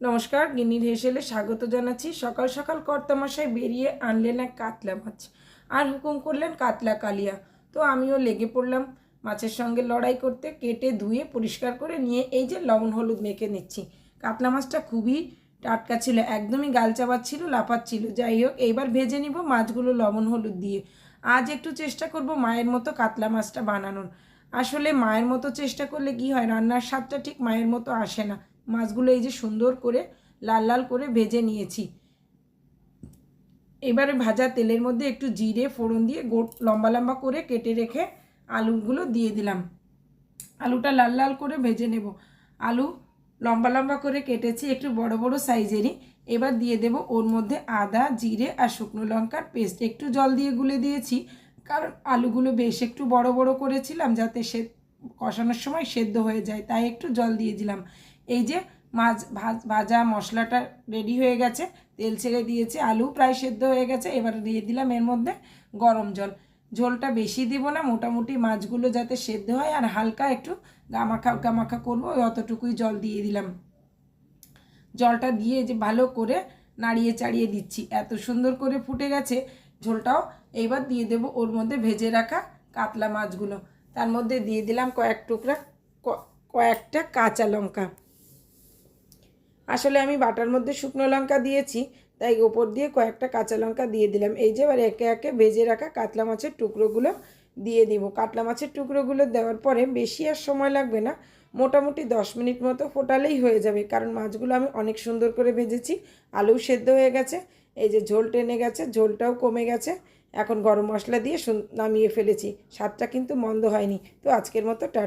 নমস্কার, গিন্নির হেসেলে স্বাগত জানাচ্ছি। সকাল সকাল কর্তামশাই বেরিয়ে আনলেন এক কাতলা মাছ আর হুকুম করলেন কাতলা কালিয়া। তো আমিও লেগে পড়লাম মাছের সঙ্গে লড়াই করতে। কেটে ধুয়ে পরিষ্কার করে নিয়ে এই যে লবণ হলুদ মেখে নিচ্ছি। কাতলা মাছটা খুবই টাটকা ছিল, একদমই গাল চাবাচ্ছিল, লাফাচ্ছিল। যাই হোক, এইবার ভেজে নিব মাছগুলো লবণ হলুদ দিয়ে। আজ একটু চেষ্টা করব মায়ের মতো কাতলা মাছটা বানানোর। আসলে মায়ের মতো চেষ্টা করলে কি হয়, রান্নার স্বাদটা ঠিক মায়ের মতো আসে না। মাছগুলো এই যে সুন্দর করে লাল লাল করে ভেজে নিয়েছি। এবারে ভাজা তেলের মধ্যে একটু জিরে ফোড়ন দিয়ে লম্বা লম্বা করে কেটে রেখে আলুগুলো দিয়ে দিলাম। আলুটা লাল লাল করে ভেজে নেব। আলু লম্বা লম্বা করে কেটেছি, একটু বড় বড় সাইজেরই। এবার দিয়ে দেব ওর মধ্যে আদা, জিরে আর শুকনো লঙ্কার পেস্ট। একটু জল দিয়ে গুলে দিয়েছি, কারণ আলুগুলো বেশ একটু বড় বড় করেছিলাম, যাতে সে কষানোর সময় সেদ্ধ হয়ে যায়, তাই একটু জল দিয়ে দিলাম। এই যে মাছ ভাজা মশলাটা রেডি হয়ে গেছে, তেল ছেড়ে দিয়েছে, আলু প্রায় সেদ্ধ হয়ে গেছে। এবার দিয়ে দিলাম এর মধ্যে গরম জল। ঝোলটা বেশি দিব না, মোটামুটি মাছগুলো যাতে সেদ্ধ হয় আর হালকা একটু গামাখা গামাখা করবো, অতটুকুই জল দিয়ে দিলাম। জলটা দিয়ে যে ভালো করে নাড়িয়ে চাড়িয়ে দিচ্ছি, এত সুন্দর করে ফুটে গেছে ঝোলটাও। এইবার দিয়ে দেব ওর মধ্যে ভেজে রাখা কাতলা মাছগুলো। তার মধ্যে দিয়ে দিলাম কয়েকটা কাঁচা লঙ্কা। আসলে আমি বাটার মধ্যে শুকনো লঙ্কা দিয়েছি, তাই ওপর দিয়ে কয়েকটা কাঁচা লঙ্কা দিয়ে দিলাম। এই যে এবার একে একে ভেজে রাখা কাতলা মাছের টুকরোগুলো দিয়ে দিব। কাতলা মাছের টুকরোগুলো দেওয়ার পরে বেশি আর সময় লাগবে না, মোটামুটি 10 মিনিট মতো ফোটালেই হয়ে যাবে, কারণ মাছগুলো আমি অনেক সুন্দর করে ভেজেছি। আলু সেদ্ধ হয়ে গেছে, এই যে ঝোল টেনে গেছে, ঝোলটাও কমে গেছে। এখন গরম মশলা দিয়ে নামিয়ে ফেলেছি। স্বাদটা কিন্তু মন্দ হয়নি। তো আজকের মতো টাটা।